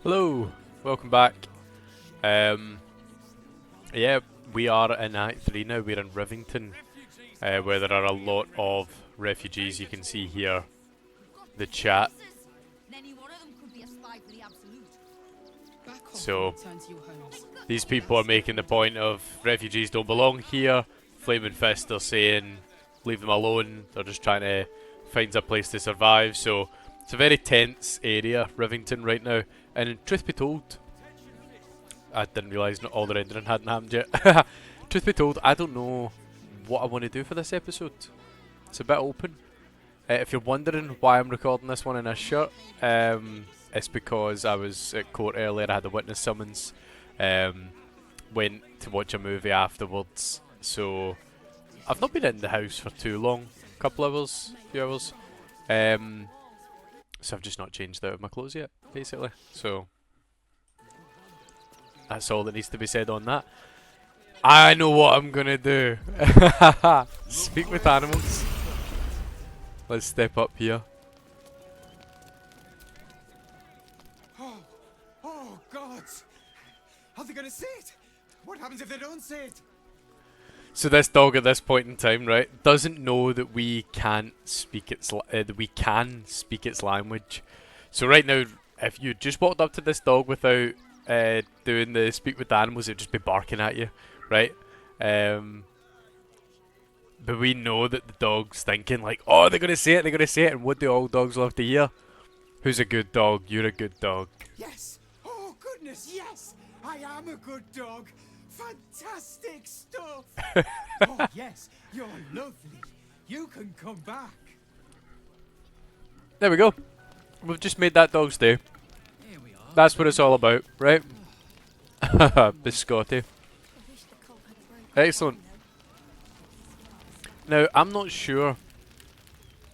Hello, welcome back. Yeah, we are in Act 3 now. We're in Rivington, where there are a lot of refugees. You can see here the chat. So, these people are making the point of refugees don't belong here. Flaming Fist are saying, leave them alone. They're just trying to find a place to survive. So, it's a very tense area, Rivington, right now. And truth be told, I didn't realise not all the rendering hadn't happened yet. Truth be told, I don't know what I want to do for this episode. It's a bit open. If you're wondering why I'm recording this one in a shirt, it's because I was at court earlier. I had a witness summons. Went to watch a movie afterwards. So I've not been in the house for too long. A couple hours, few hours. So I've just not changed out of my clothes yet, basically. So that's all that needs to be said on that. I know what I'm gonna do. Speak with animals. Let's step up here. Oh God! Are they gonna see it? What happens if they don't see it? So this dog at this point in time, right, doesn't know that we can't speak its language. So right now, if you just walked up to this dog without doing the speak with the animals, it'd just be barking at you, right? But we know that the dog's thinking like, oh, they're gonna say it, and what do all dogs love to hear? Who's a good dog? You're a good dog. Yes! Oh goodness, yes! I am a good dog! Fantastic stuff! Oh yes, you're lovely. You can come back. There we go. We've just made that dog's day. Here we are. That's what it's all about, right? Biscotti. Excellent. Now, I'm not sure.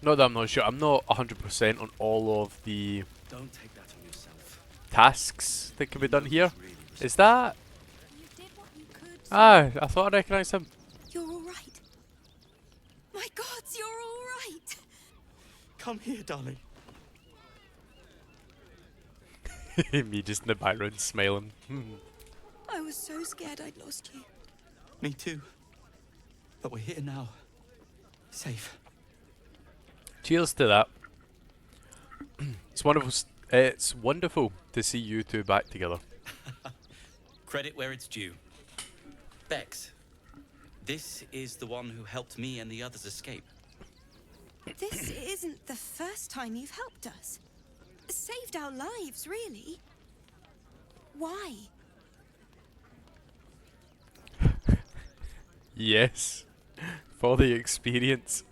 Not that I'm not sure. I'm not 100% on all of the Don't take that on yourself. tasks that can be done here. Is that... You did what you could. Ah, I thought I recognised him. You're all right. My gods, you're all right. Come here, darling. Me just in the background smiling. I was so scared I'd lost you. Me too. But we're here now. Safe. Cheers to that. It's wonderful. It's wonderful to see you two back together. Credit where it's due. Bex, this is the one who helped me and the others escape. This isn't the first time you've helped us. Saved our lives, really. Why? Yes, for the experience.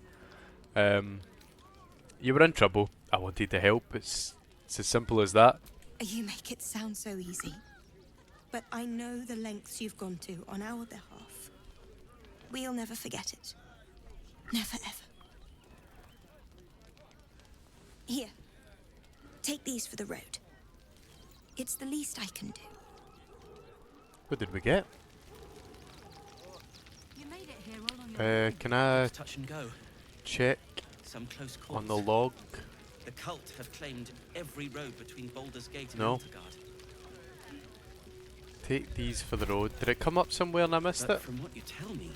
You were in trouble. I wanted to help. It's as simple as that. You make it sound so easy. But I know the lengths you've gone to on our behalf. We'll never forget it. Never ever. Here. Take these for the road. It's the least I can do. What did we get? You made it here all on your Can I Touch and go. check Some close calls. on the log? The cult have claimed every road between Baldur's Gate and No. Outerguard. Take these for the road. Did it come up somewhere and I missed But it? from what you tell me,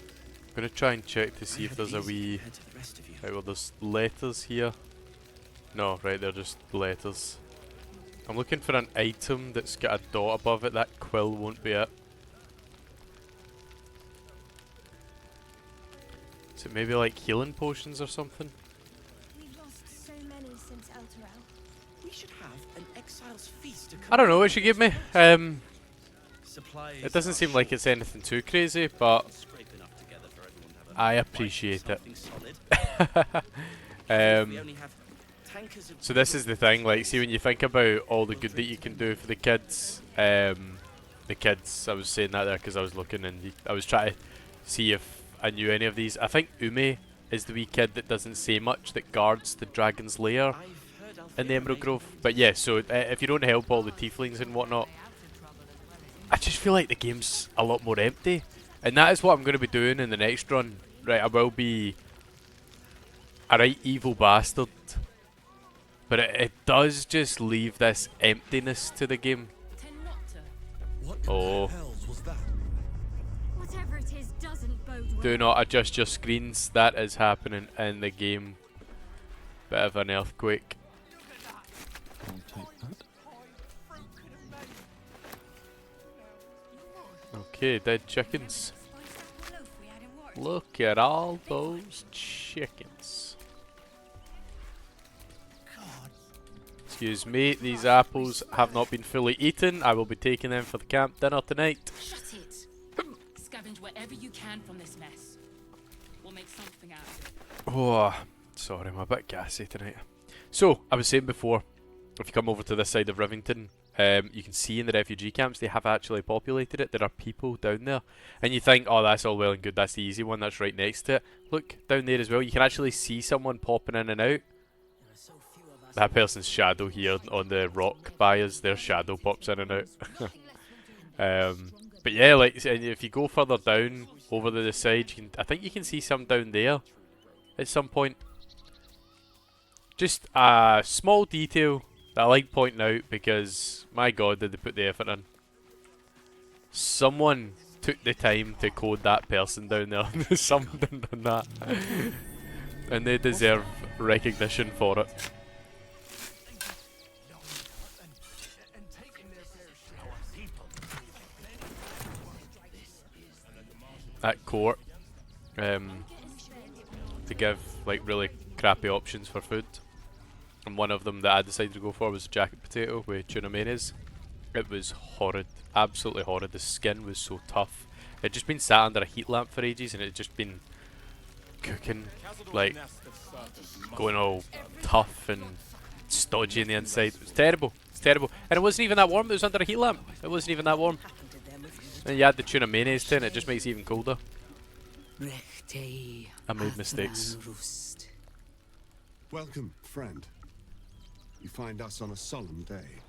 I'm gonna try and check to see I if have there's it a easy wee... compared to the rest of you. Right, well there's letters here. No, right, they're just letters. I'm looking for an item that's got a dot above it. That quill won't be it. Is it maybe like healing potions or something? We've lost so many since Elturel. We should have an exile's feast to I don't know what she gave me. Supplies It doesn't are seem like short. it's anything too crazy, but Scrape enough together for everyone to have a I bite of appreciate it. something solid. We only have tankers of So this is the thing, like, see when you think about all the good that you can do for the kids, I was saying that there because I was looking and I was trying to see if I knew any of these. I think Ume is the wee kid that doesn't say much, that guards the dragon's lair I've heard in the Althea Emerald made Grove. But yeah, so if you don't help all the tieflings and whatnot, I just feel like the game's a lot more empty. And that is what I'm going to be doing in the next run. Right, I will be a right evil bastard But it does just leave this emptiness to the game. What in Oh. the hells was that? Whatever it is doesn't bode well. Do not adjust your screens. That is happening in the game. Bit of an earthquake. I'll take that. Okay, dead chickens. Look at all those chickens. Excuse me, these apples have not been fully eaten. I will be taking them for the camp dinner tonight. Shut it! Scavenge wherever you can from this mess. We'll make something out of it. Oh, sorry, I'm a bit gassy tonight. So, I was saying before, if you come over to this side of Rivington, you can see in the refugee camps they have actually populated it. There are people down there. And you think, oh, that's all well and good, that's the easy one, that's right next to it. Look, down there as well, you can actually see someone popping in and out. That person's shadow here on the rock by us, their shadow pops in and out. But yeah, like if you go further down over to the side, I think you can see some down there at some point. Just a small detail that I like pointing out because, my god, did they put the effort in. Someone took the time to code that person down there. Someone done that. And they deserve recognition for it. At court, to give like really crappy options for food, and one of them that I decided to go for was jacket potato with tuna mayonnaise. It was horrid, absolutely horrid. The skin was so tough. It'd just been sat under a heat lamp for ages, and it'd just been cooking, like going all tough and stodgy on the inside. It was terrible. It's terrible, and it wasn't even that warm. It was under a heat lamp. It wasn't even that warm. And you add the tuna mayonnaise to it, and it just makes it even colder. I made mistakes. Welcome, friend. You find us on a solemn day.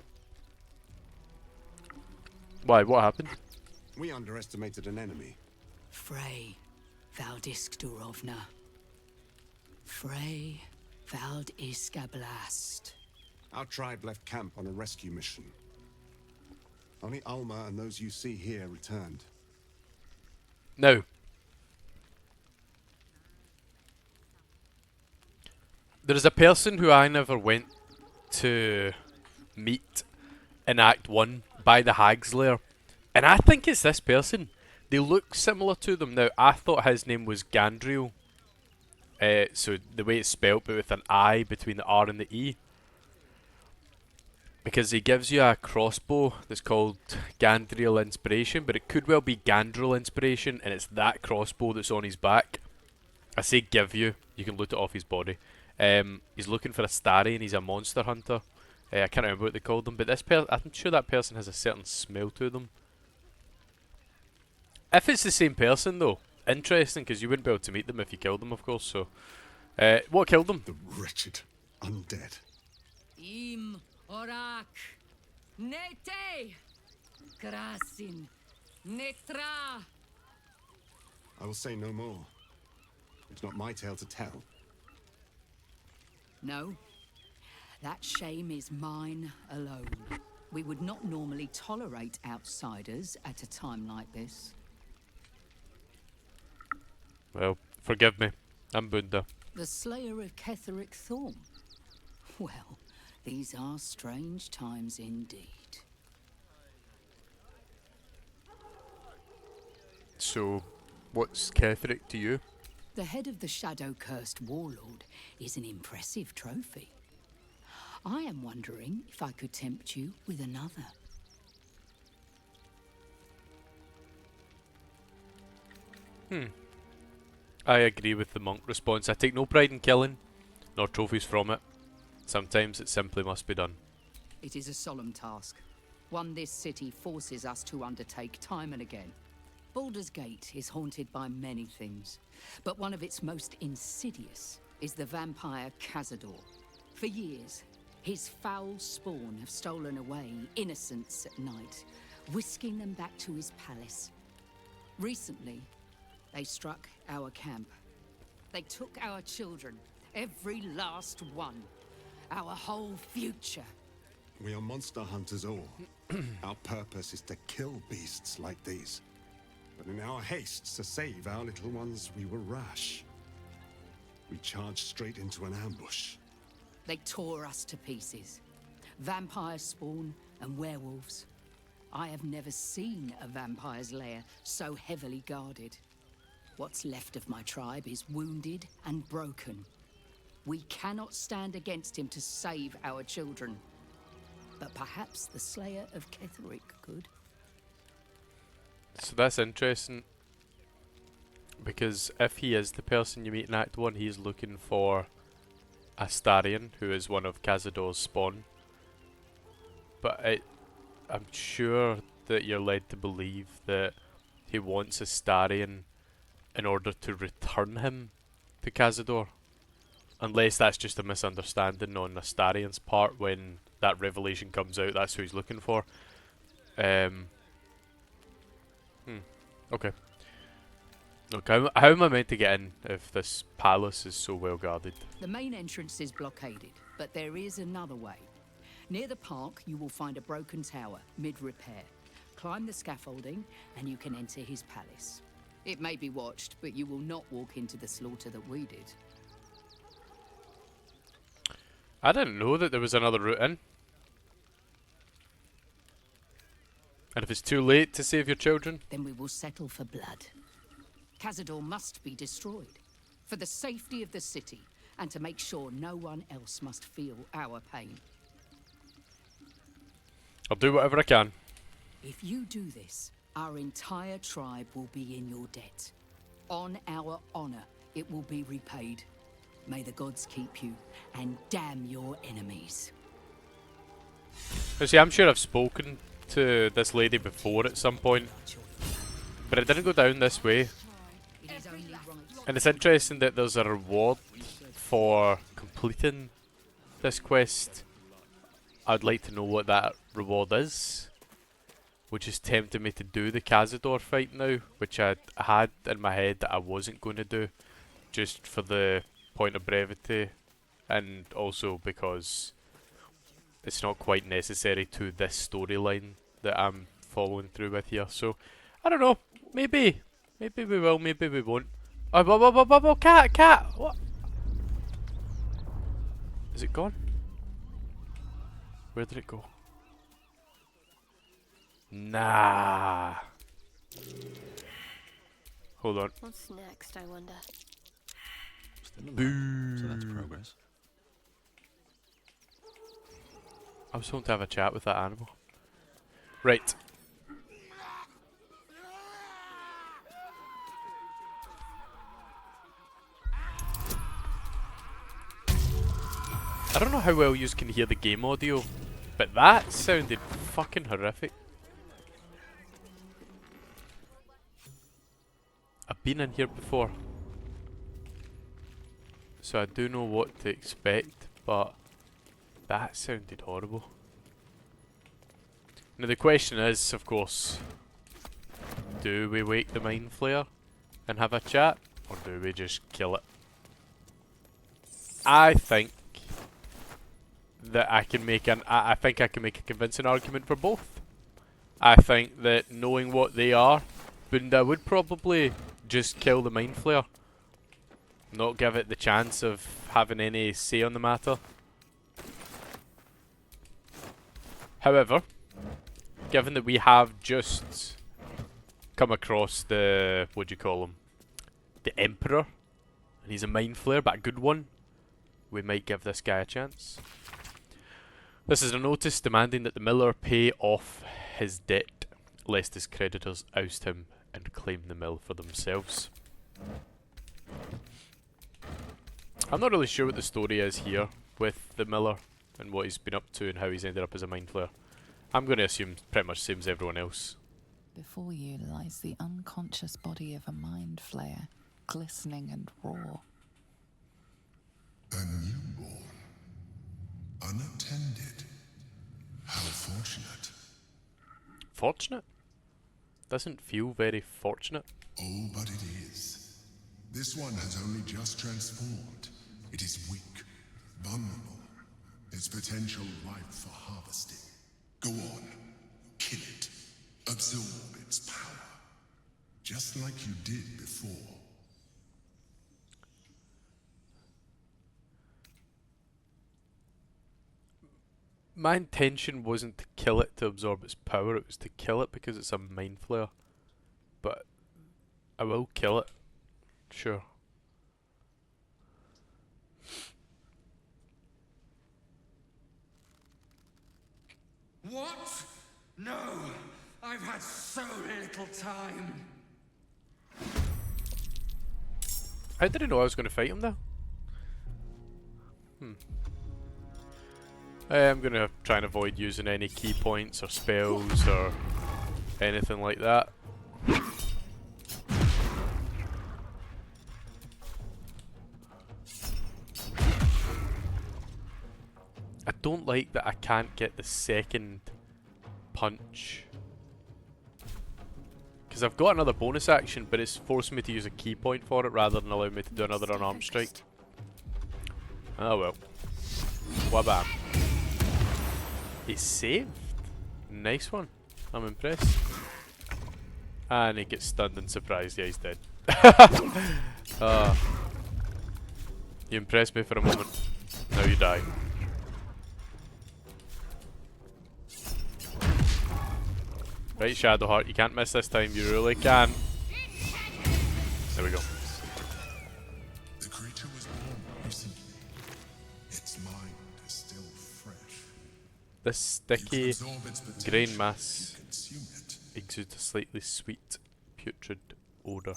Why? What happened? We underestimated an enemy. Frey, Valdiskdurovna. Frey, Valdiskablast. Our tribe left camp on a rescue mission. Only Alma and those you see here returned. Now, there is a person who I never went to meet in Act 1 by the Hag's Lair, and I think it's this person. They look similar to them. Now, I thought his name was Gandriel, so the way it's spelled, but with an I between the R and the E. Because he gives you a crossbow that's called Gandriel Inspiration, but it could well be Gandriel Inspiration, and it's that crossbow that's on his back. I say give you, you can loot it off his body. He's looking for a starry, and he's a monster hunter. I can't remember what they called them, but this I'm sure that person has a certain smell to them. If it's the same person though, interesting, because you wouldn't be able to meet them if you killed them, of course, so... what killed them? The wretched undead. Orak, Nete, Krasin, Netra. I will say no more. It's not my tale to tell. No, that shame is mine alone. We would not normally tolerate outsiders at a time like this. Well, forgive me. I'm Bunda. The slayer of Ketheric Thorn. Well, these are strange times indeed. So, what's Ketheric to you? The head of the shadow-cursed warlord is an impressive trophy. I am wondering if I could tempt you with another. I agree with the monk response. I take no pride in killing, nor trophies from it. Sometimes it simply must be done. It is a solemn task, one this city forces us to undertake time and again. Baldur's Gate is haunted by many things, but one of its most insidious is the vampire Cazador. For years, his foul spawn have stolen away innocents at night, whisking them back to his palace. Recently, they struck our camp. They took our children, every last one. our whole future. We are monster hunters all. Our purpose is to kill beasts like these. But in our haste to save our little ones, we were rash. We charged straight into an ambush. They tore us to pieces. Vampires spawn and werewolves. I have never seen a vampire's lair so heavily guarded. What's left of my tribe is wounded and broken. We cannot stand against him to save our children. But perhaps the Slayer of Ketheric could. So that's interesting. Because if he is the person you meet in Act 1, he's looking for Astarion, who is one of Cazador's spawn. But I'm sure that you're led to believe that he wants Astarion in order to return him to Cazador. Unless that's just a misunderstanding on Astarion's part when that revelation comes out, that's who he's looking for. Okay. Look, how am I meant to get in if this palace is so well guarded? The main entrance is blockaded, but there is another way. Near the park, you will find a broken tower, mid-repair. Climb the scaffolding, and you can enter his palace. It may be watched, but you will not walk into the slaughter that we did. I didn't know that there was another route in. And if it's too late to save your children? Then we will settle for blood. Cazador must be destroyed. For the safety of the city, and to make sure no one else must feel our pain. I'll do whatever I can. If you do this, our entire tribe will be in your debt. On our honor, it will be repaid. May the gods keep you, and damn your enemies. You see, I'm sure I've spoken to this lady before at some point, but it didn't go down this way. And it's interesting that there's a reward for completing this quest. I'd like to know what that reward is, which is tempting me to do the Cazador fight now, which I had in my head that I wasn't going to do, just for the point of brevity, and also because it's not quite necessary to this storyline that I'm following through with here. So, I don't know, maybe we will, maybe we won't. Oh, whoa, cat, what? Is it gone? Where did it go? Nah. Hold on. What's next, I wonder? Boo. So that's progress. I was hoping to have a chat with that animal. Right. I don't know how well you can hear the game audio, but that sounded fucking horrific. I've been in here before, so I do know what to expect, but that sounded horrible. Now the question is, of course, do we wake the Mind Flayer and have a chat, or do we just kill it? I think that I think I can make a convincing argument for both. I think that knowing what they are, Bunda would probably just kill the Mind Flayer, not give it the chance of having any say on the matter. However, given that we have just come across the, what do you call him, the Emperor, and he's a Mind Flayer, but a good one, we might give this guy a chance. This is a notice demanding that the miller pay off his debt, lest his creditors oust him and claim the mill for themselves. I'm not really sure what the story is here with the miller and what he's been up to and how he's ended up as a Mind Flayer. I'm going to assume pretty much the same as everyone else. Before you lies the unconscious body of a Mind Flayer, glistening and raw. A newborn. Unattended. How fortunate. Fortunate? Doesn't feel very fortunate. Oh, but it is. This one has only just transformed. It is weak, vulnerable. Its potential ripe for harvesting. Go on, kill it. Absorb its power. Just like you did before. My intention wasn't to kill it to absorb its power, it was to kill it because it's a mind flayer. But I will kill it. Sure. What? No! I've had so little time. How did I know I was going to fight him though? I'm going to try and avoid using any key points or spells or anything like that. I don't like that I can't get the second punch. Because I've got another bonus action, but it's forcing me to use a key point for it rather than allowing me to do another unarmed strike. Oh well. Wabam. He saved. Nice one. I'm impressed. And he gets stunned and surprised. Yeah, he's dead. You impressed me for a moment. Now you die. Right, Shadowheart, you can't miss this time. You really can. There we go. The creature was born recently. Its mind is still fresh. This sticky grain mass Consume it. exudes a slightly sweet, putrid odour.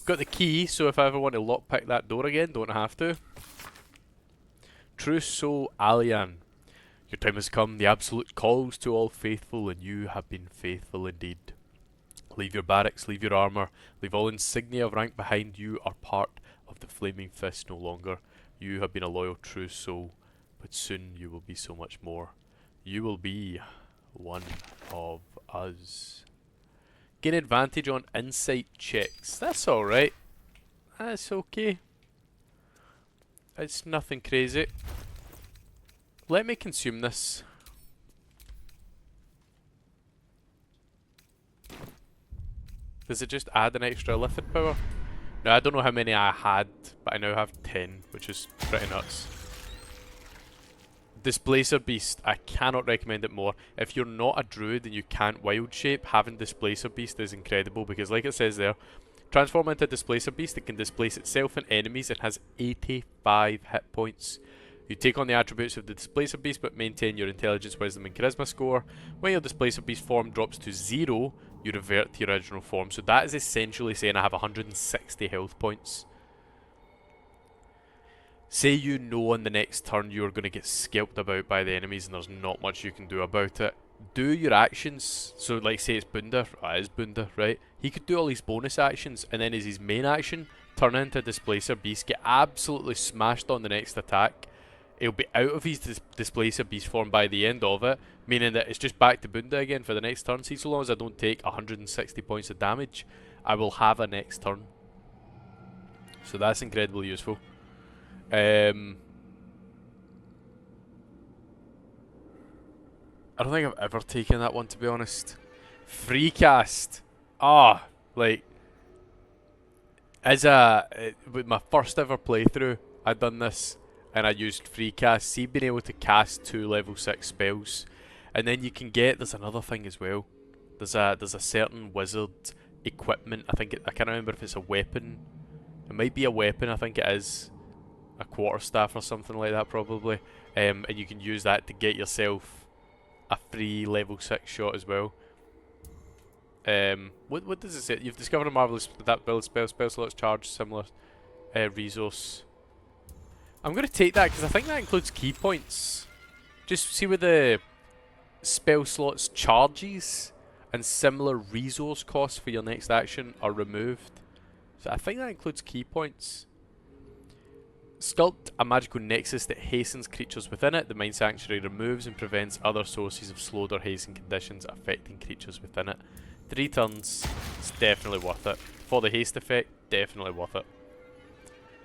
Got the key, so if I ever want to lockpick that door again, don't have to. Trousseau Allian. Your time has come, the absolute calls to all faithful, and you have been faithful indeed. Leave your barracks, leave your armour, leave all insignia of rank behind you are part of the Flaming Fist no longer. You have been a loyal true soul, but soon you will be so much more. You will be one of us. Gain advantage on insight checks. That's alright. That's okay. It's nothing crazy. Let me consume this. Does it just add an extra lifted power? No, I don't know how many I had, but I now have 10, which is pretty nuts. Displacer Beast, I cannot recommend it more. If you're not a druid and you can't wild shape, having Displacer Beast is incredible because like it says there, transform into Displacer Beast, it can displace itself and enemies and has 85 hit points. You take on the attributes of the Displacer Beast but maintain your Intelligence, Wisdom and Charisma score. When your Displacer Beast form drops to 0, you revert to your original form. So that is essentially saying I have 160 health points. Say you know on the next turn you're going to get scalped about by the enemies and there's not much you can do about it. Do your actions, so like say it's Bunda, it is Bunda, right? He could do all these bonus actions and then as his main action, turn into Displacer Beast, get absolutely smashed on the next attack. He'll be out of his Displacer Beast form by the end of it, meaning that it's just back to Bunda again for the next turn. See, so long as I don't take 160 points of damage, I will have a next turn. So that's incredibly useful. I don't think I've ever taken that one, to be honest. Free cast. Like, with my first ever playthrough, I'd done this. And I used free cast. See, being able to cast 2 level 6 spells, and then you can get. There's another thing as well. There's a certain wizard equipment. I can't remember if it's a weapon. It might be a weapon. I think it is a quarterstaff or something like that, probably. And you can use that to get yourself a free level 6 shot as well. What does it say? You've discovered a marvelous that build spell slots charge similar resource. I'm going to take that because I think that includes key points. Just see where the spell slots charges and similar resource costs for your next action are removed. So I think that includes key points. Sculpt a magical nexus that hastens creatures within it. The Mind Sanctuary removes and prevents other sources of slowed or hastened conditions affecting creatures within it. 3 turns, it's definitely worth it. For the haste effect, definitely worth it.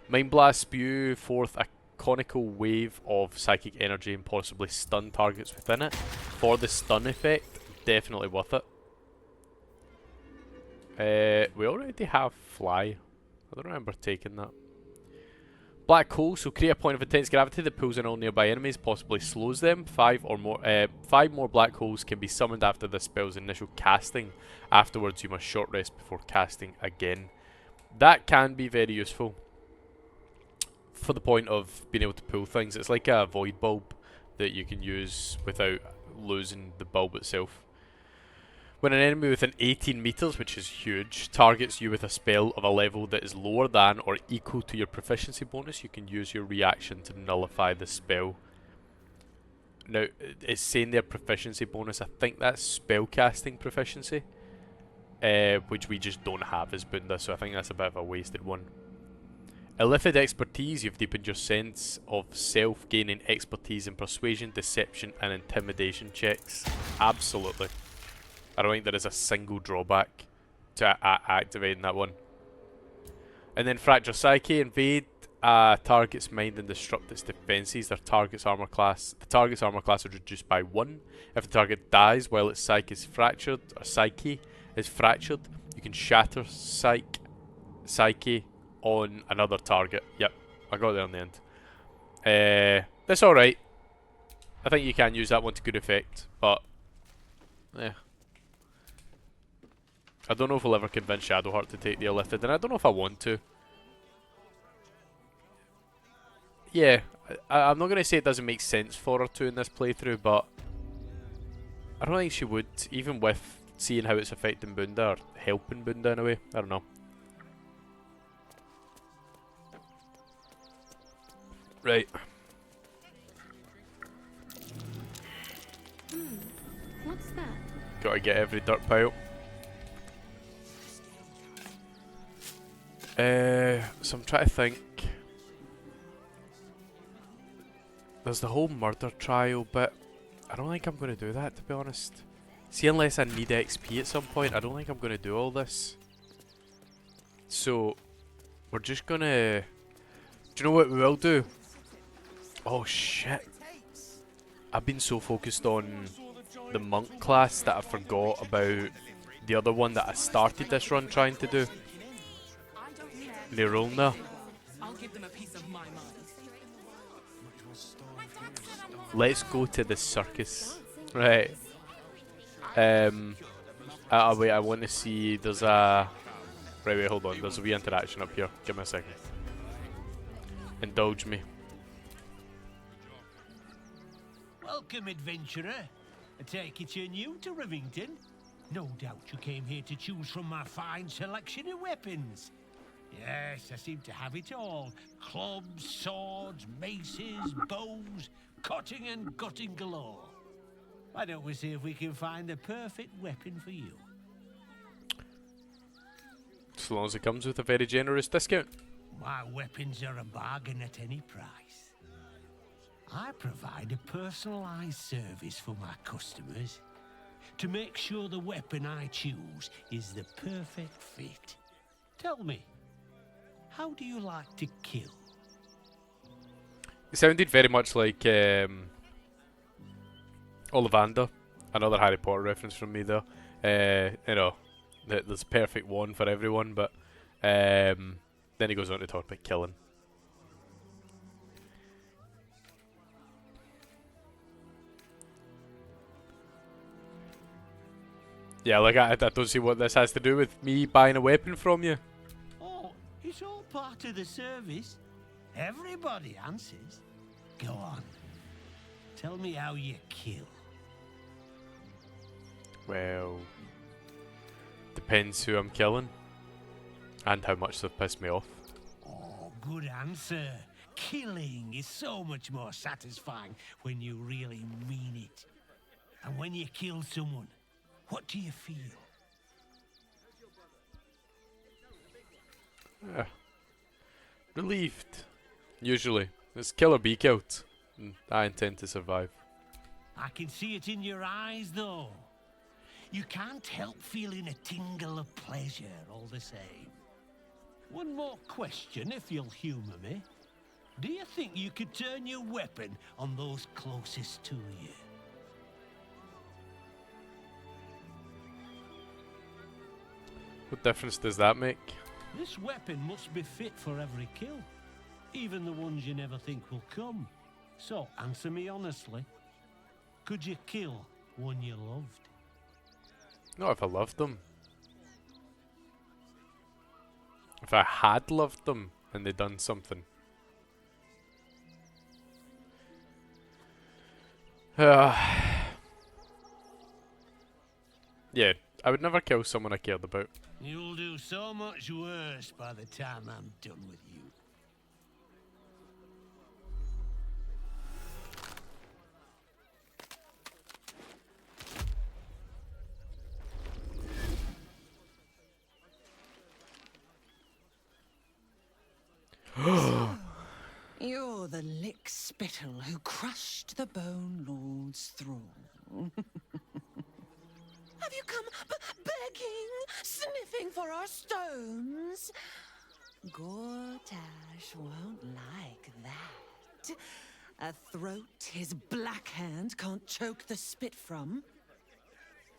Mind Blast spew forth a conical wave of psychic energy and possibly stun targets within it. For the stun effect, definitely worth it. We already have fly. I don't remember taking that. Black hole, so create a point of intense gravity that pulls in all nearby enemies, possibly slows them. 5 more black holes can be summoned after the spell's initial casting. Afterwards, you must short rest before casting again. That can be very useful for the point of being able to pull things. It's like a void bulb that you can use without losing the bulb itself. When an enemy within 18 meters, which is huge, targets you with a spell of a level that is lower than or equal to your proficiency bonus, you can use your reaction to nullify the spell. Now, it's saying their proficiency bonus. I think that's spellcasting proficiency, which we just don't have as Bunda, so I think that's a bit of a wasted one. Illithid expertise, you've deepened your sense of self, gaining expertise in persuasion, deception, and intimidation checks. Absolutely. I don't think there is a single drawback to activating that one. And then Fracture Psyche, invade target's mind and disrupt its defenses. The target's armor class is reduced by 1. If the target dies while its psyche is fractured, you can shatter psyche on another target. Yep, I got there in the end. That's alright. I think you can use that one to good effect, but yeah. I don't know if we'll ever convince Shadowheart to take the Illithid, and I don't know if I want to. Yeah, I'm not going to say it doesn't make sense for her to in this playthrough, but I don't think she would, even with seeing how it's affecting Bunda, or helping Bunda in a way. I don't know. Right. What's that? Gotta get every dirt pile. So I'm trying to think. There's the whole murder trial bit. I don't think I'm going to do that, to be honest. See, unless I need XP at some point, I don't think I'm going to do all this. So, we're just going to... Do you know what we will do? Oh shit. I've been so focused on the monk class that I forgot about the other one that I started this run trying to do. Nerulna. Let's go to the circus. Right. Wait, I want to see, there's a... Right, wait, hold on. There's a wee interaction up here. Give me a second. Indulge me. Welcome, adventurer. I take it you're new to Rivington. No doubt you came here to choose from my fine selection of weapons. Yes, I seem to have it all. Clubs, swords, maces, bows, cutting and gutting galore. Why don't we see if we can find the perfect weapon for you? As long as it comes with a very generous discount. My weapons are a bargain at any price. I provide a personalized service for my customers to make sure the weapon I choose is the perfect fit. Tell me, how do you like to kill? It sounded very much like Ollivander, another Harry Potter reference from me there. You know, there's a perfect one for everyone, but then he goes on to talk about killing. Yeah, like I don't see what this has to do with me buying a weapon from you. Oh, it's all part of the service. Everybody answers. Go on. Tell me how you kill. Well, depends who I'm killing and how much they've pissed me off. Oh, good answer. Killing is so much more satisfying when you really mean it. And when you kill someone, what do you feel? Relieved. Usually. It's kill or be killed. I intend to survive. I can see it in your eyes, though. You can't help feeling a tingle of pleasure all the same. One more question, if you'll humour me. Do you think you could turn your weapon on those closest to you? What difference does that make? This weapon must be fit for every kill, even the ones you never think will come. So, answer me honestly. Could you kill one you loved? Not if I loved them. If I had loved them and they'd done something. Yeah, I would never kill someone I cared about. You'll do so much worse by the time I'm done with you. You're the lick spittle who crushed the Bone Lord's thrall. Have you come begging, sniffing for our stones? Gortash won't like that. A throat his black hand can't choke the spit from.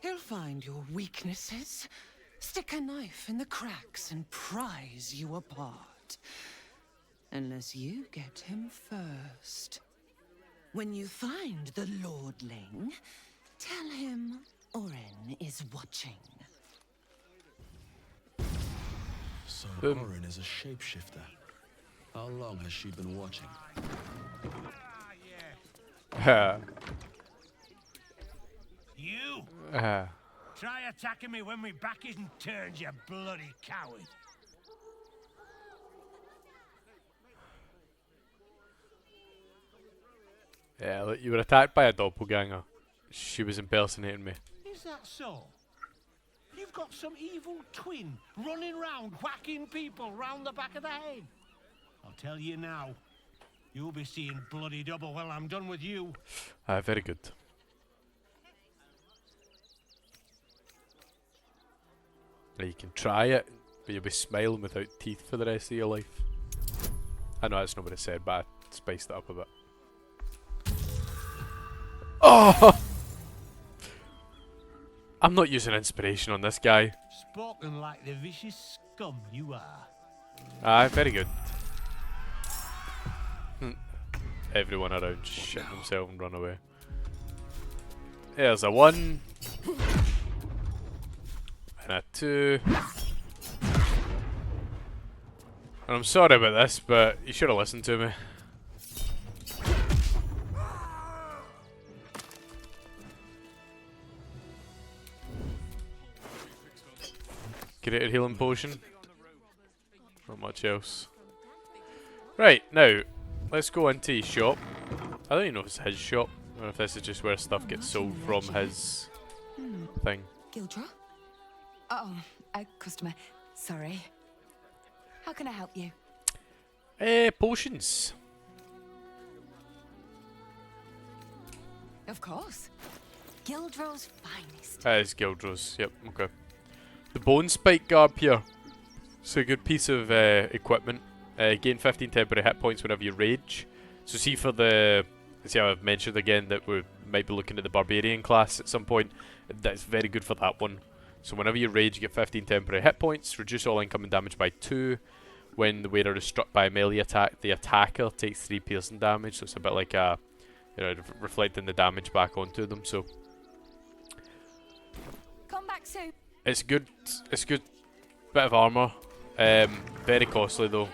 He'll find your weaknesses, stick a knife in the cracks and prise you apart. Unless you get him first. When you find the Lordling, tell him Oren is watching. So Oren is a shapeshifter. How long has she been watching? You! Uh. Try attacking me when my back isn't turned, you bloody coward. Yeah, look, you were attacked by a doppelganger. She was impersonating me. Is that so? You've got some evil twin running round whacking people round the back of the head. I'll tell you now, you'll be seeing bloody double when I'm done with you. Very good. Now you can try it, but you'll be smiling without teeth for the rest of your life. I know that's not what it said, but I spiced it up a bit. Oh! I'm not using inspiration on this guy. Spoken like the vicious scum you are. Very good. Everyone around shit themselves and run away. There's a 1. And a 2. And I'm sorry about this, but you should have listened to me. Create a healing potion. Not much else. Right, now, let's go into his shop. I don't even know if it's his shop, or if this is just where stuff gets sold from his thing. Gildra? Oh, a customer. Sorry. How can I help you? Potions. Of course. Gildra's finest. That is Gildra's, yep, okay. The Bone Spike Garb here. It's a good piece of equipment. Gain 15 temporary hit points whenever you rage. So see for the... See how I've mentioned again that we might be looking at the Barbarian class at some point. That's very good for that one. So whenever you rage, you get 15 temporary hit points. Reduce all incoming damage by 2. When the wearer is struck by a melee attack, the attacker takes 3 piercing damage. So it's a bit like a... You know, reflecting the damage back onto them, so... Come back soon. It's good. It's good. Bit of armor. Very costly though.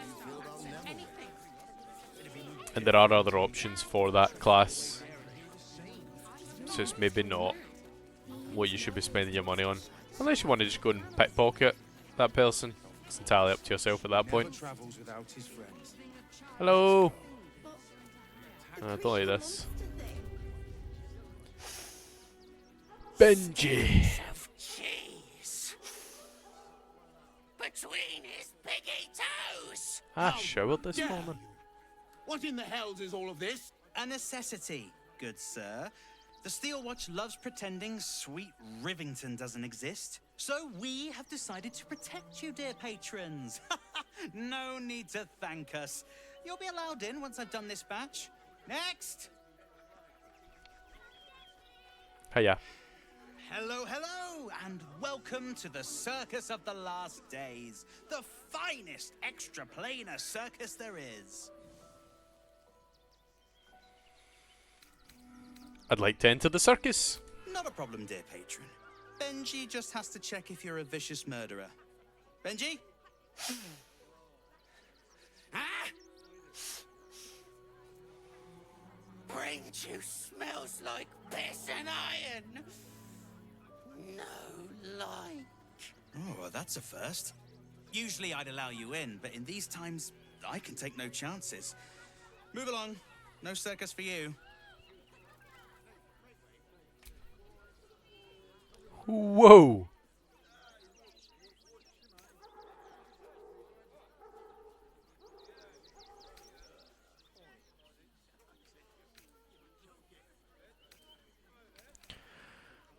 And there are other options for that class. So it's maybe not what you should be spending your money on. Unless you want to just go and pickpocket that person. It's entirely up to yourself at that point. Hello! I don't like this. Benji! Between his piggy toes! I showered this morning. What in the hells is all of this? A necessity, good sir. The Steel Watch loves pretending sweet Rivington doesn't exist. So we have decided to protect you, dear patrons. No need to thank us. You'll be allowed in once I've done this batch. Next! Hiya. Hello, hello, and welcome to the Circus of the Last Days, the finest extra-planar circus there is. I'd like to enter the circus. Not a problem, dear patron. Benji just has to check if you're a vicious murderer. Benji? Ah! Brain juice smells like piss and iron. No like. Oh, well, that's a first. Usually I'd allow you in, but in these times, I can take no chances. Move along. No circus for you. Whoa!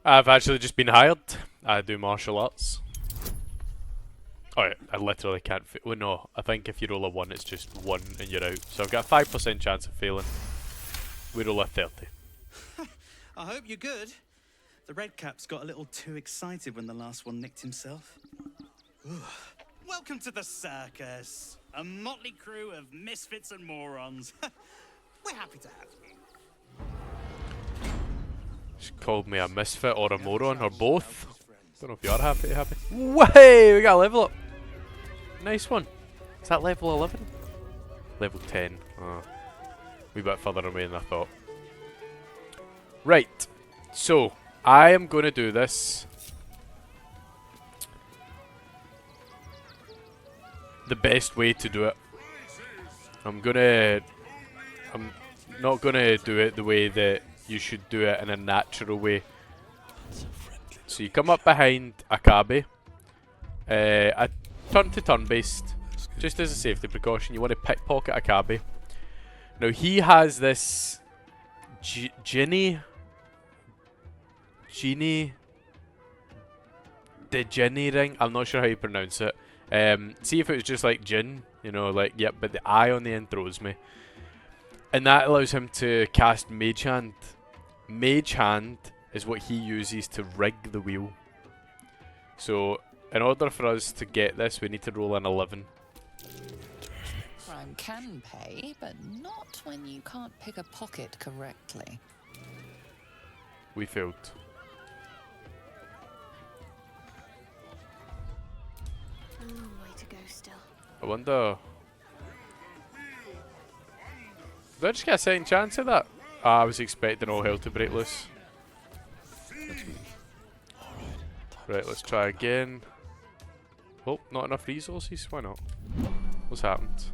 I've actually just been hired. I do martial arts. Oh yeah, I literally can't well no, I think if you roll a 1 it's just 1 and you're out. So I've got a 5% chance of failing. We roll a 30. I hope you're good. The red caps got a little too excited when the last one nicked himself. Ooh. Welcome to the circus. A motley crew of misfits and morons. We're happy to have you. She called me a misfit or a moron or both. Don't know if you are happy. Way, we got a level up. Nice one. Is that level 11? Level 10. Oh, wee bit further away than I thought. Right. So I am going to do this the best way to do it. I'm not gonna do it the way that you should do it in a natural way. So you come up behind Akabe. A turn to turn based, just as a safety precaution. You want to pickpocket Akabe. Now he has this Genie, the Ginny ring. I'm not sure how you pronounce it. See if it was just like Jin, you know, like yep, but the I on the end throws me. And that allows him to cast Mage Hand. Mage Hand is what he uses to rig the wheel. So, in order for us to get this, we need to roll an 11. Crime can pay, but not when you can't pick a pocket correctly. We failed. A long way to go still. I wonder... Did I just get a second chance at that? I was expecting all hell to break loose. Right, let's try again. Oh, not enough resources? Why not? What's happened?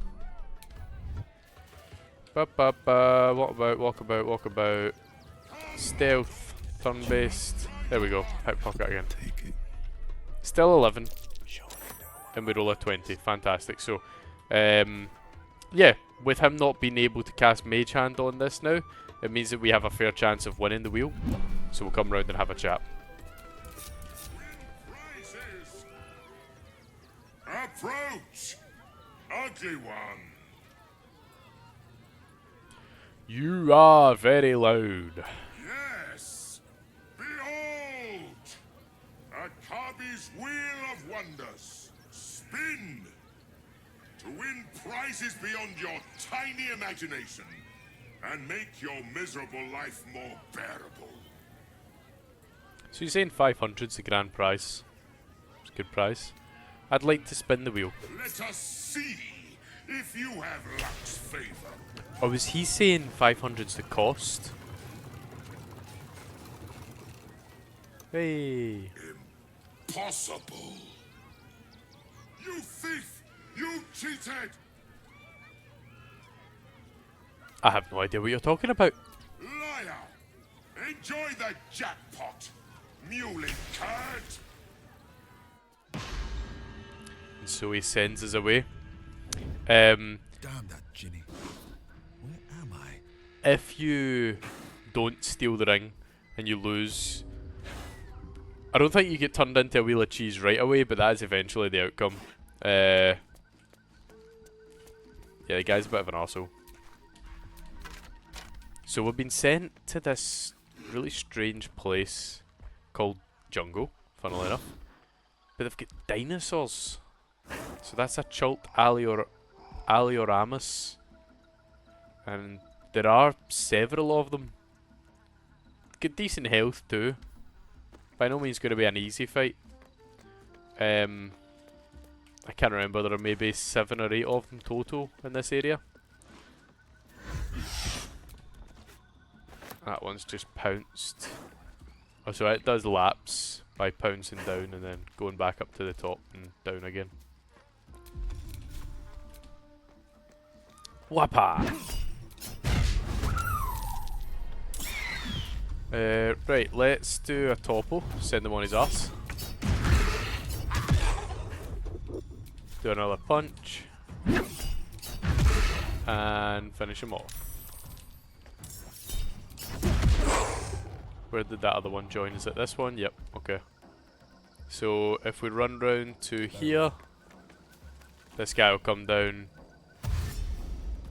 Walkabout. Stealth. Turn-based. There we go. Pickpocket again. Still 11. And we roll a 20. Fantastic. So, yeah, with him not being able to cast Mage Hand on this now, it means that we have a fair chance of winning the wheel. So we'll come round and have a chat. Approach, ugly one. You are very loud. Yes. Behold, Akabe's Wheel of Wonders. Spin to win prizes beyond your tiny imagination and make your miserable life more bearable. So you're saying 500's the grand prize? It's a good prize. I'd like to spin the wheel. Let us see if you have luck's favor. Or was he saying 500's the cost? Hey. Impossible. You thief! You cheated! I have no idea what you're talking about. Liar! Enjoy the jackpot, muley curt! And so he sends us away. Damn that Ginny. Where am I? If you don't steal the ring and you lose, I don't think you get turned into a wheel of cheese right away, but that is eventually the outcome. Yeah, Yeah, the guy's a bit of an arsehole. So we've been sent to this really strange place called Jungle, funnily enough. But they've got dinosaurs. So that's a Chult Alioramus. And there are several of them. Good decent health too. By no means going to be an easy fight. I can't remember, there are maybe 7 or 8 of them total in this area. That one's just pounced. Oh, so it does laps by pouncing down and then going back up to the top and down again. Whappa! Right, let's do a topo. Send him on his ass. Do another punch. And finish him off. Where did that other one join? Is it this one? Yep, okay. So if we run round to here, this guy will come down.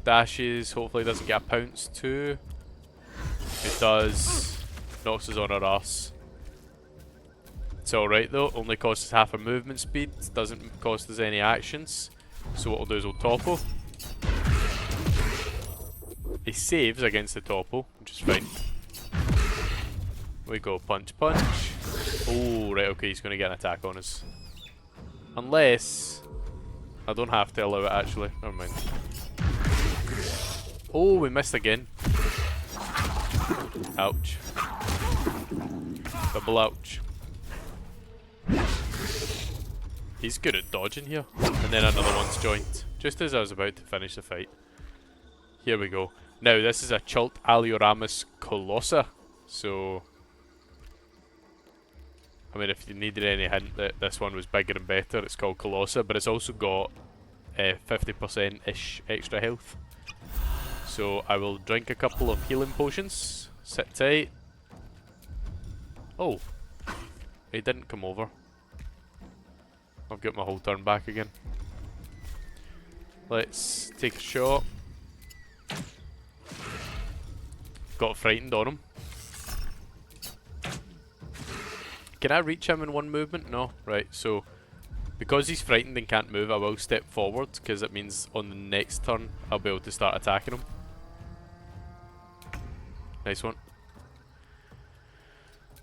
Dashes, hopefully doesn't get a pounce too. It does. Knocks us on our arse. It's alright though, only costs us half our movement speed, doesn't cost us any actions. So what we'll do is we'll topple. He saves against the topple, which is fine. We go punch punch. Oh right, okay, he's going to get an attack on us. Unless... I don't have to allow it actually, never mind. Oh, we missed again. Ouch. Double ouch. He's good at dodging here. And then another one's joined. Just as I was about to finish the fight. Here we go. Now this is a Chult Alioramus Colossa. So... I mean, if you needed any hint that this one was bigger and better, it's called Colossa. But it's also got 50%-ish extra health. So I will drink a couple of healing potions. Sit tight. Oh, he didn't come over. I've got my whole turn back again. Let's take a shot. Got frightened on him. Can I reach him in one movement? No. Right, so because he's frightened and can't move, I will step forward because it means on the next turn I'll be able to start attacking him. Nice one.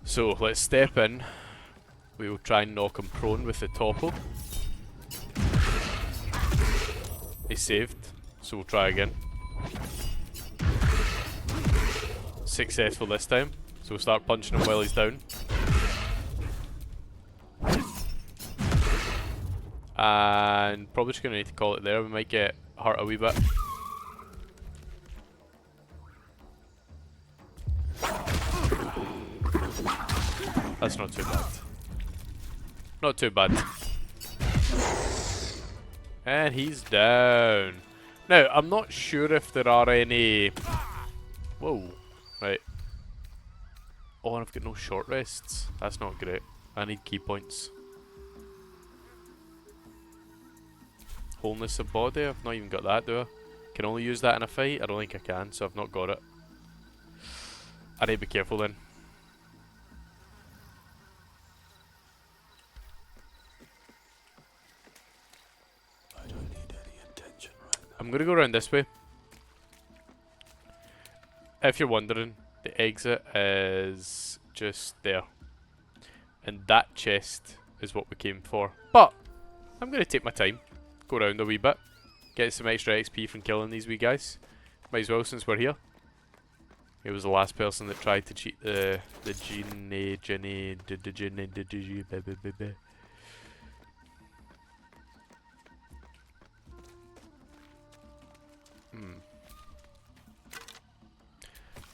So let's step in. We will try and knock him prone with the topple. He saved, so we'll try again. Successful this time, so we'll start punching him while he's down. And probably just going to need to call it there, we might get hurt a wee bit. That's not too bad. Not too bad. And he's down. Now, I'm not sure if there are any... Whoa. Right. Oh, and I've got no short rests. That's not great. I need key points. Wholeness of body? I've not even got that, do I? Can only use that in a fight? I don't think I can, so I've not got it. I need to be careful then. I'm going to go around this way. If you're wondering, the exit is just there. And that chest is what we came for. But, I'm going to take my time. Go around a wee bit. Get some extra XP from killing these wee guys. Might as well since we're here. He was the last person that tried to cheat the Ginny.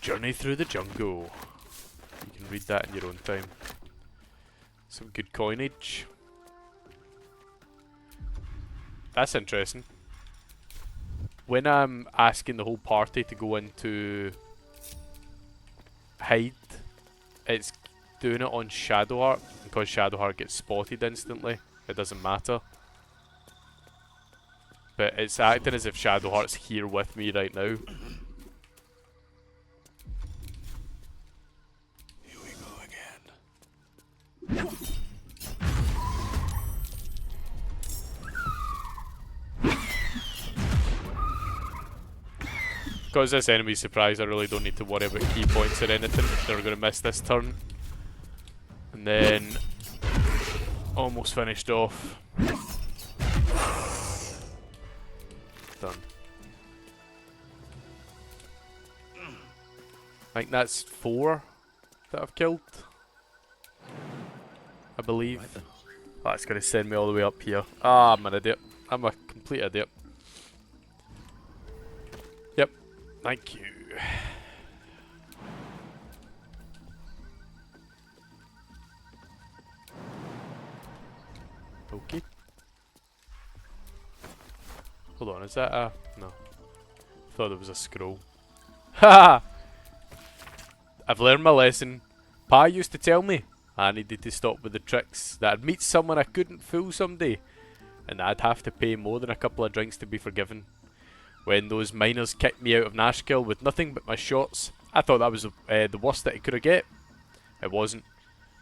Journey through the jungle. You can read that in your own time. Some good coinage. That's interesting. When I'm asking the whole party to go into hide, it's doing it on Shadowheart. Because Shadowheart gets spotted instantly, it doesn't matter. But it's acting as if Shadowheart's here with me right now. Here we go again. Because this enemy's surprise, I really don't need to worry about key points or anything. They're going to miss this turn. And then... almost finished off. Done. I think that's 4 that I've killed. I believe. Right then. That's going to send me all the way up here. Ah, I'm an idiot. I'm a complete idiot. Yep. Thank you. Okay. Hold on, is that a... no. Thought there was a scroll. Haha! I've learned my lesson. Pa used to tell me I needed to stop with the tricks, that I'd meet someone I couldn't fool someday, and I'd have to pay more than a couple of drinks to be forgiven. When those miners kicked me out of Nashkill with nothing but my shots, I thought that was the worst that it could have get. It wasn't.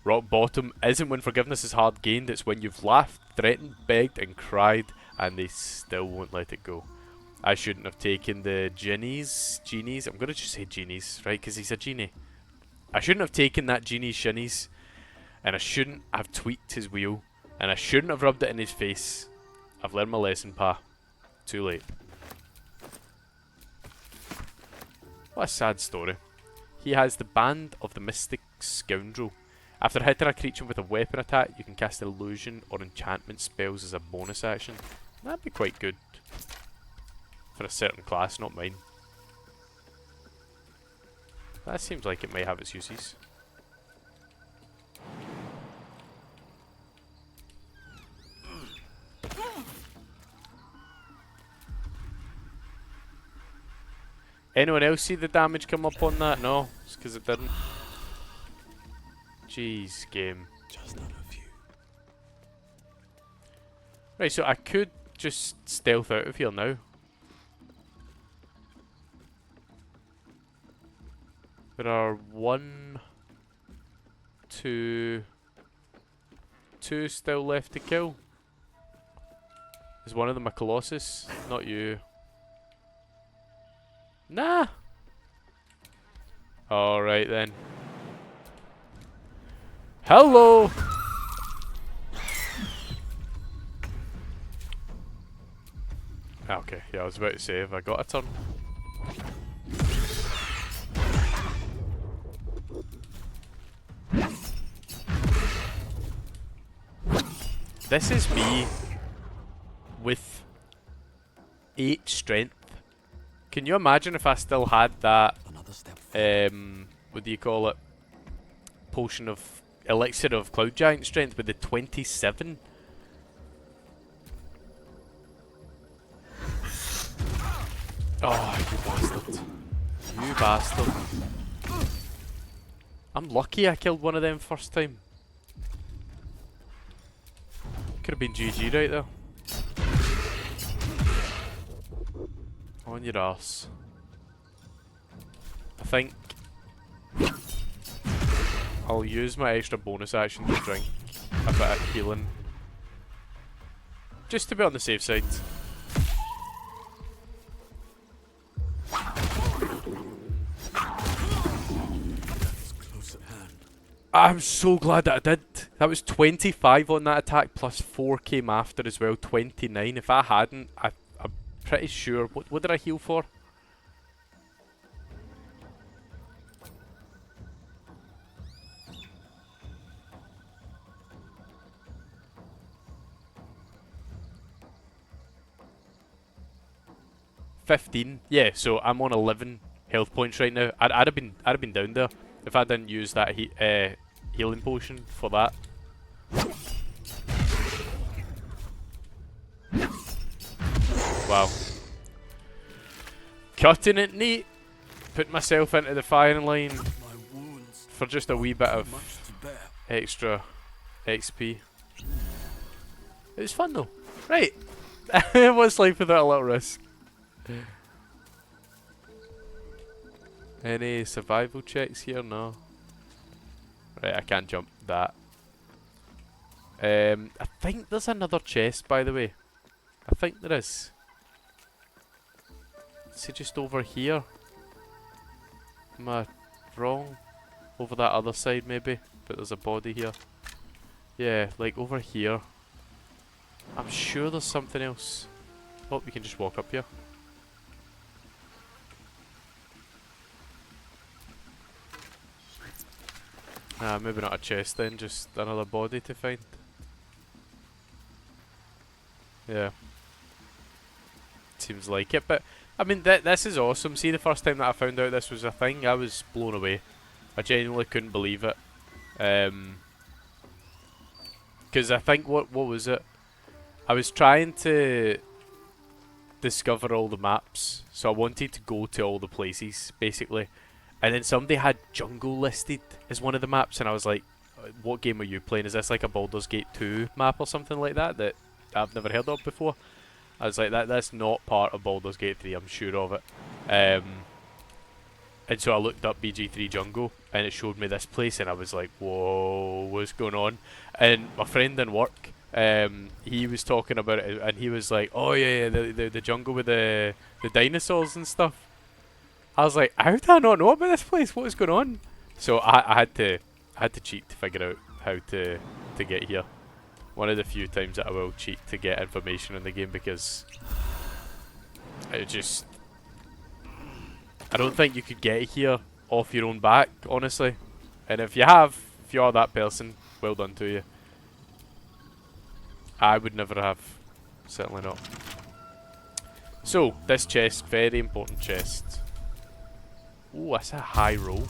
Rock bottom isn't when forgiveness is hard gained, it's when you've laughed, threatened, begged and cried, and they still won't let it go. I shouldn't have taken the genies, I'm gonna just say genies, right, because he's a genie. I shouldn't have taken that genie's shinies, and I shouldn't have tweaked his wheel, and I shouldn't have rubbed it in his face. I've learned my lesson, Pa. Too late. What a sad story. He has the Band of the Mystic Scoundrel. After hitting a creature with a weapon attack, you can cast illusion or enchantment spells as a bonus action. That'd be quite good. For a certain class, not mine. That seems like it may have its uses. Anyone else see the damage come up on that? No, it's because it didn't. Jeez, game. Just not a few. Right, so I could just stealth out of here now. There are 1, 2 still left to kill. Is one of them a Colossus? Not you. Nah. Alright then. Hello! Okay, yeah, I was about to say, have I got a turn? This is me with 8 strength. Can you imagine if I still had that, what do you call it? Potion of elixir of Cloud Giant strength with the 27? Oh, you bastard. You bastard. I'm lucky I killed one of them first time. Could have been GG right there. On your arse. I think I'll use my extra bonus action to drink a bit of healing. Just to be on the safe side. I'm so glad that I did. That was 25 on that attack, plus 4 came after as well, 29. If I hadn't, I'm pretty sure. What did I heal for? $15. Yeah, so I'm on 11 health points right now. I'd have been down there if I didn't use that healing potion for that. Wow. Cutting it neat. Put myself into the firing line for just a wee bit of extra XP. It was fun though. Right. What's life without a little risk? Any survival checks here? No. Right, I can't jump that. I think there's another chest, by the way. I think there is. Is it just over here? Am I wrong? Over that other side, maybe? But there's a body here. Yeah, like over here. I'm sure there's something else. Oh, we can just walk up here. Maybe not a chest then, just another body to find. Yeah. Seems like it, but I mean, this is awesome. See, the first time that I found out this was a thing, I was blown away. I genuinely couldn't believe it. Because I think, what was it? I was trying to discover all the maps, so I wanted to go to all the places, basically. And then somebody had jungle listed as one of the maps, and I was like, what game are you playing? Is this like a Baldur's Gate 2 map or something like that that I've never heard of before? I was like, that's not part of Baldur's Gate 3, I'm sure of it. And so I looked up BG3 Jungle, and it showed me this place, and I was like, whoa, what's going on? And my friend in work, he was talking about it, and he was like, oh yeah, the jungle with the dinosaurs and stuff. I was like, how did I not know about this place? What is going on? So I had to cheat to figure out how to get here. One of the few times that I will cheat to get information in the game, because I don't think you could get here off your own back, honestly. And if you are that person, well done to you. I would never have. Certainly not. So, this chest, very important chest. Oh, that's a high roll.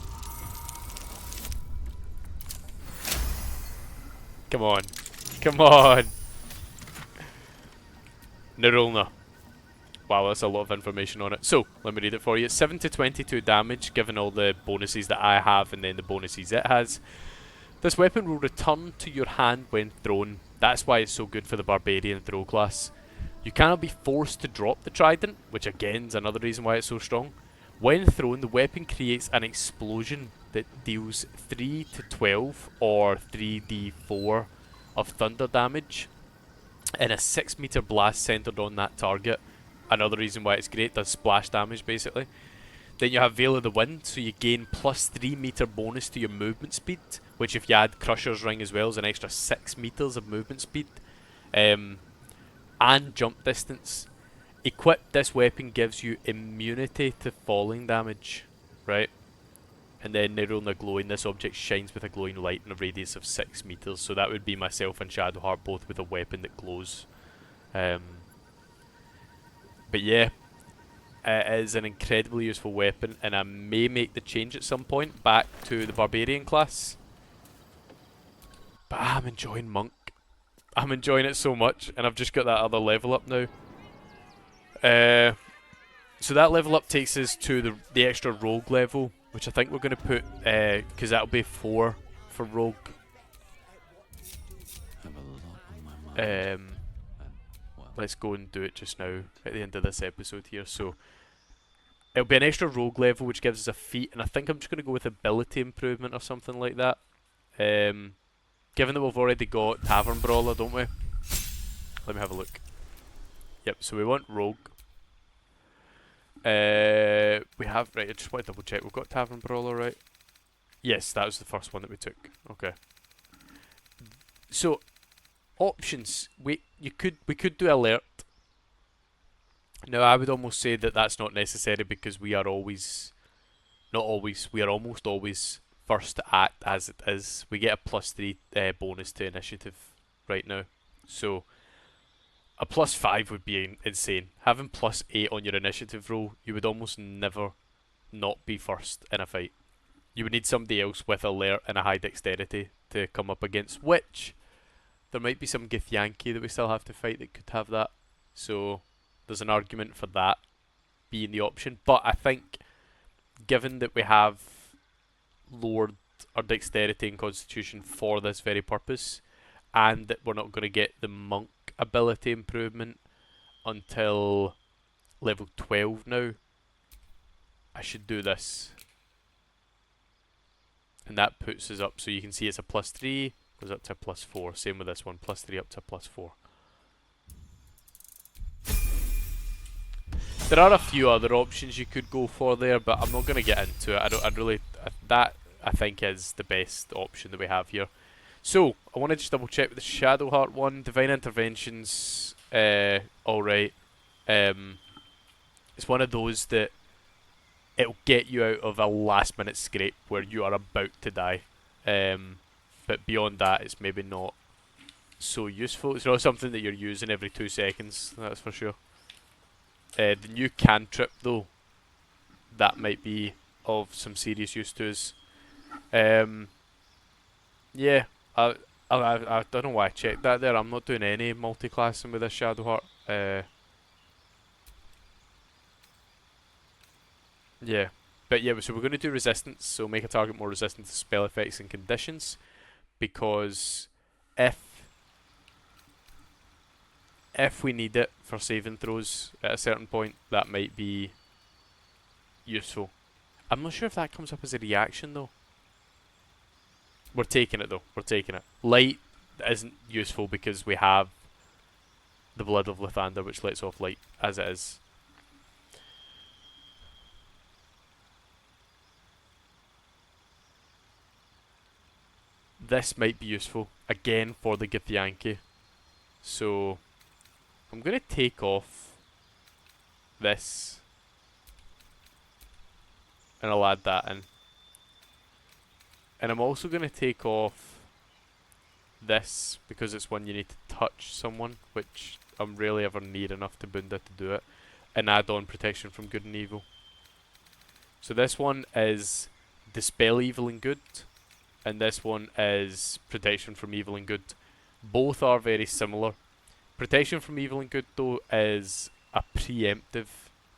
Come on. Come on. Nerulna. Wow, that's a lot of information on it. So, let me read it for you. 7 to 22 damage, given all the bonuses that I have and then the bonuses it has. This weapon will return to your hand when thrown. That's why it's so good for the Barbarian throw class. You cannot be forced to drop the trident, which again is another reason why it's so strong. When thrown, the weapon creates an explosion that deals 3 to 12 or 3d4 of thunder damage in a 6 meter blast centered on that target. Another reason why it's great, does splash damage basically. Then you have Veil of the Wind, so you gain plus 3 meter bonus to your movement speed, which if you add Crusher's Ring as well is an extra 6 meters of movement speed. And jump distance. Equipped, this weapon gives you immunity to falling damage, right? And then Nerulna Glowing, this object shines with a glowing light in a radius of 6 meters. So that would be myself and Shadowheart both with a weapon that glows. But yeah, it is an incredibly useful weapon, and I may make the change at some point back to the Barbarian class. But I'm enjoying Monk. I'm enjoying it so much, and I've just got that other level up now. So that level up takes us to the extra rogue level, which I think we're going to put, because that'll be 4 for rogue. Let's go and do it just now at the end of this episode here. So it'll be an extra rogue level, which gives us a feat, and I think I'm just going to go with ability improvement or something like that. Given that we've already got Tavern Brawler, don't we? Let me have a look. Yep, so we want rogue. We have, right, I just want to double check. We've got Tavern Brawler, right? Yes, that was the first one that we took. Okay. So, options. We could do alert. Now, I would almost say that that's not necessary, because we are always, not always, we are almost always first to act as it is. We get a +3 bonus to initiative right now. So, a +5 would be insane. Having +8 on your initiative roll, you would almost never not be first in a fight. You would need somebody else with alert and a high dexterity to come up against, which there might be some Githyanki that we still have to fight that could have that. So there's an argument for that being the option. But I think, given that we have lowered our dexterity and constitution for this very purpose, and that we're not going to get the monk ability improvement, until level 12 now. I should do this. And that puts us up, so you can see it's a +3, goes up to a +4. Same with this one, +3 up to a +4. There are a few other options you could go for there, but I'm not going to get into it. That I think is the best option that we have here. So, I want to just double check with the Shadowheart one. Divine Intervention's alright. It's one of those that it'll get you out of a last minute scrape where you are about to die. But beyond that, it's maybe not so useful. It's not something that you're using every 2 seconds, that's for sure. The new cantrip though, that might be of some serious use to us. Yeah, I don't know why I checked that there. I'm not doing any multi-classing with this Shadowheart. Yeah, but yeah, so we're going to do resistance, so make a target more resistant to spell effects and conditions, because if we need it for saving throws at a certain point, that might be useful. I'm not sure if that comes up as a reaction though. We're taking it though, we're taking it. Light isn't useful because we have the Blood of Lathander, which lets off light as it is. This might be useful, again, for the Githyanki. So, I'm going to take off this, and I'll add that in. And I'm also going to take off this, because it's one you need to touch someone, which I'm rarely ever near enough to Bunda to do it, and add on protection from good and evil. So this one is Dispel Evil and Good, and this one is Protection from Evil and Good. Both are very similar. Protection from Evil and Good though is a preemptive,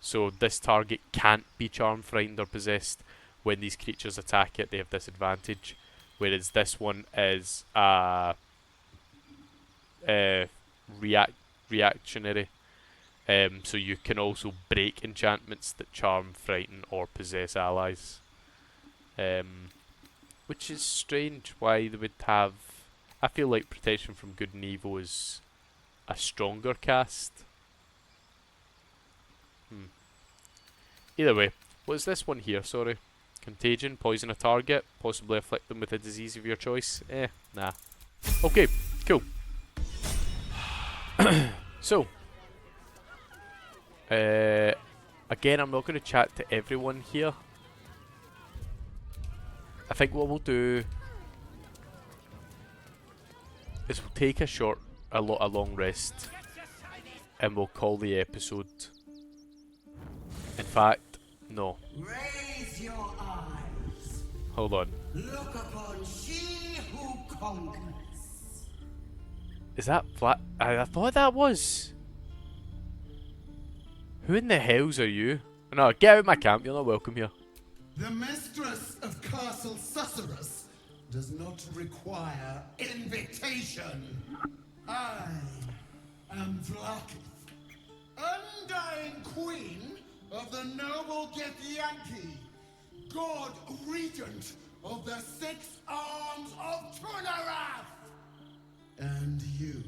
so this target can't be charmed, frightened or possessed. When these creatures attack it, they have disadvantage, whereas this one is reactionary. So you can also break enchantments that charm, frighten or possess allies. Which is strange why they would have... I feel like Protection from Good and Evil is a stronger cast. Either way, what's this one here, sorry? Contagion, poison a target, possibly afflict them with a disease of your choice. Nah. Okay, cool. So, again, I'm not going to chat to everyone here. I think what we'll do is we'll take a long rest, and we'll call the episode. In fact, no. Raise your eyes. Hold on. Look upon she who conquers. Is that Vla'kith? I thought that was. Who in the hells are you? No, get out of my camp. You're not welcome here. The mistress of Castle Susurrus does not require invitation. I am Vla'kith, undying queen of the noble Githyanki, god regent of the 6 arms of Tunarath. And you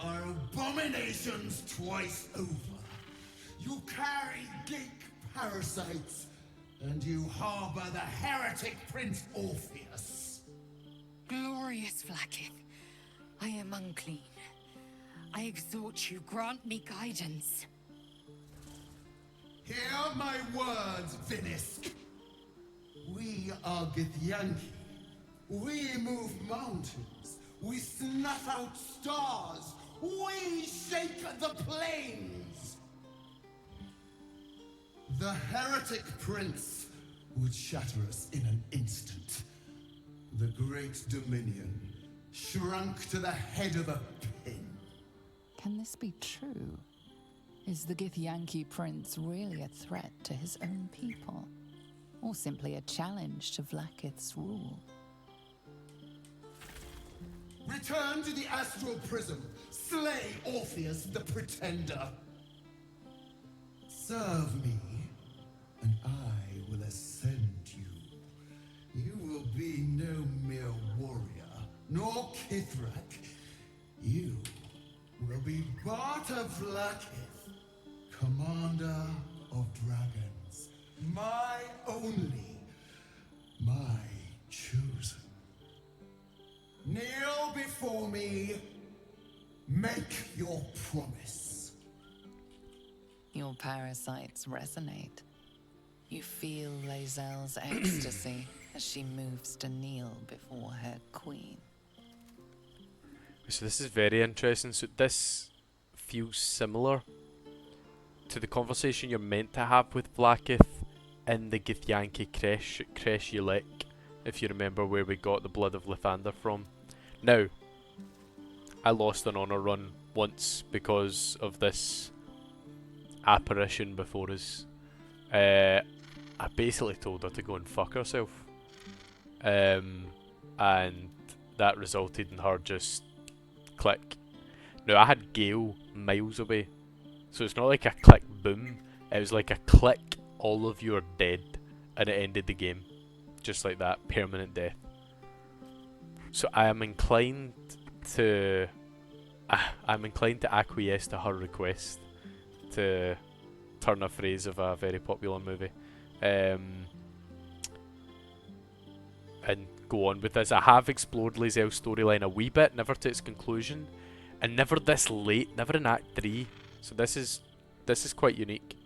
are abominations twice over. You carry geek parasites, and you harbor the heretic Prince Orpheus. Glorious Vla'kith, I am unclean. I exhort you, grant me guidance. Hear my words, Vinisk. We are Githyanki. We move mountains. We snuff out stars. We shake the plains. The heretic prince would shatter us in an instant. The great dominion shrunk to the head of a pin. Can this be true? Is the Githyanki prince really a threat to his own people? Or simply a challenge to Vla'kith's rule? Return to the astral prism. Slay Orpheus the Pretender. Serve me, and I will ascend you. You will be no mere warrior, nor Kithrak. You will be Barta Vla'kith, commander of dragons. My only, my chosen. Kneel before me. Make your promise. Your parasites resonate. You feel Lae'zel's ecstasy as she moves to kneel before her queen. So this is very interesting. So this feels similar to the conversation you're meant to have with Vla'kith in the Githyanki Cresh Yulek, if you remember where we got the blood of Lathander from. Now, I lost an honor run once because of this apparition before us. I basically told her to go and fuck herself. And that resulted in her just click. Now, I had Gale miles away. So it's not like a click boom. It was like a click, all of you are dead. And it ended the game. Just like that. Permanent death. So I am inclined to acquiesce to her request, to turn a phrase of a very popular movie, and go on with this. I have explored Lae'zel's storyline a wee bit, never to its conclusion, and never this late, never in Act 3. So this is quite unique.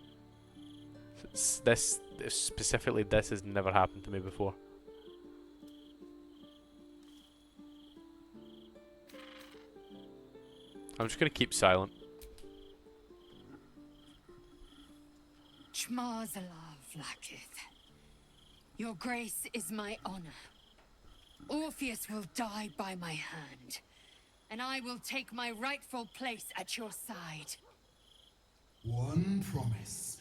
This has never happened to me before. I'm just going to keep silent. Chmarzala, Vla'kith. Your grace is my honor. Orpheus will die by my hand, and I will take my rightful place at your side. One promise.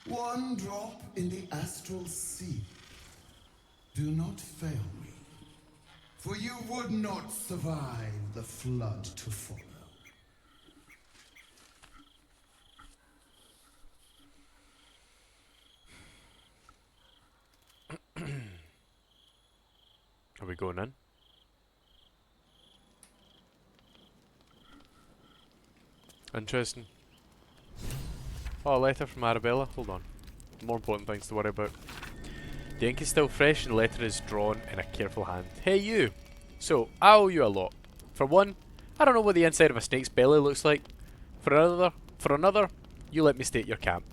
One drop in the astral sea. Do not fail me, for you would not survive the flood to follow. Are we going in? Interesting. Oh, a letter from Arabella. Hold on. More important things to worry about. The ink is still fresh and the letter is drawn in a careful hand. Hey you! So, I owe you a lot. For one, I don't know what the inside of a snake's belly looks like. For another, you let me stay at your camp.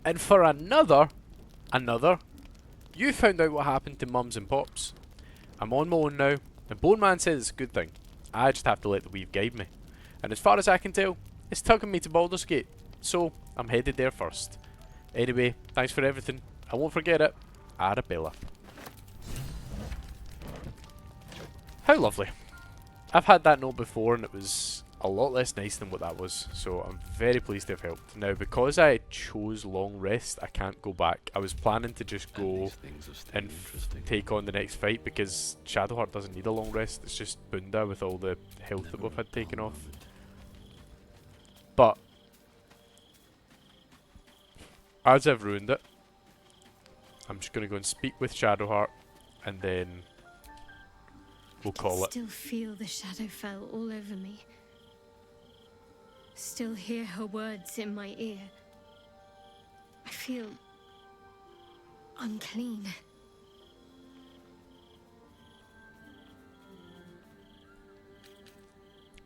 And for another, you found out what happened to mums and pops. I'm on my own now, and Bone Man says it's a good thing. I just have to let the weave guide me. And as far as I can tell, it's tugging me to Baldur's Gate. So, I'm headed there first. Anyway, thanks for everything. I won't forget it. Arabella. How lovely. I've had that note before and it was a lot less nice than what that was, so I'm very pleased to have helped. Now, because I chose long rest, I can't go back. I was planning to just go and take on the next fight because Shadowheart doesn't need a long rest. It's just Bunda with all the health that we've had taken off. But as I've ruined it, I'm just going to go and speak with Shadowheart and then we'll call it. I still feel the Shadowfell all over me. Still hear her words in my ear. I feel unclean.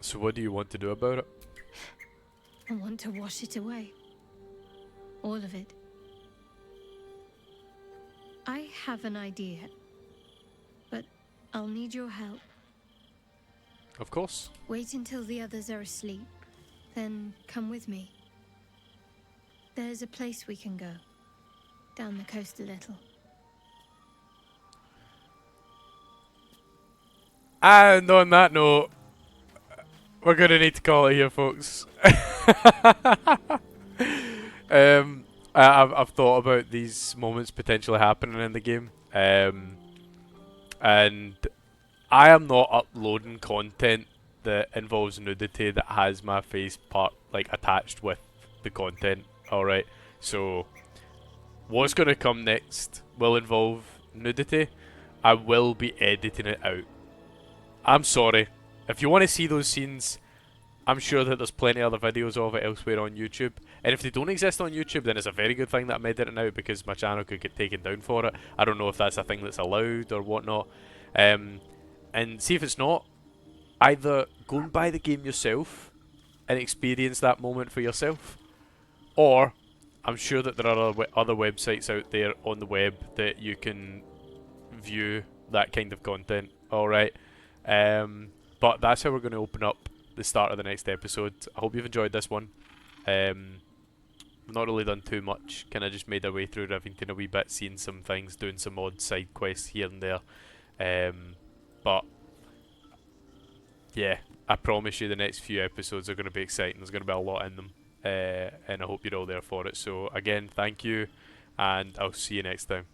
So what do you want to do about it? I want to wash it away. All of it. I have an idea, but I'll need your help. Of course. Wait until the others are asleep, then come with me. There's a place we can go. Down the coast a little. And on that note, we're going to need to call it here, folks. I've thought about these moments potentially happening in the game, and I am not uploading content that involves nudity that has my face part like attached with the content. Alright, so what's going to come next will involve nudity. I will be editing it out. I'm sorry. If you want to see those scenes, I'm sure that there's plenty of other videos of it elsewhere on YouTube. And if they don't exist on YouTube, then it's a very good thing that I'm editing out, because my channel could get taken down for it. I don't know if that's a thing that's allowed or whatnot. And see if it's not, either go and buy the game yourself and experience that moment for yourself, or I'm sure that there are other websites out there on the web that you can view that kind of content. Alright, but that's how we're going to open up the start of the next episode. I hope you've enjoyed this one. We've not really done too much, kind of just made our way through Rivington a wee bit, seeing some things, doing some odd side quests here and there. But yeah, I promise you the next few episodes are going to be exciting. There's going to be a lot in them, and I hope you're all there for it. So again, thank you, and I'll see you next time.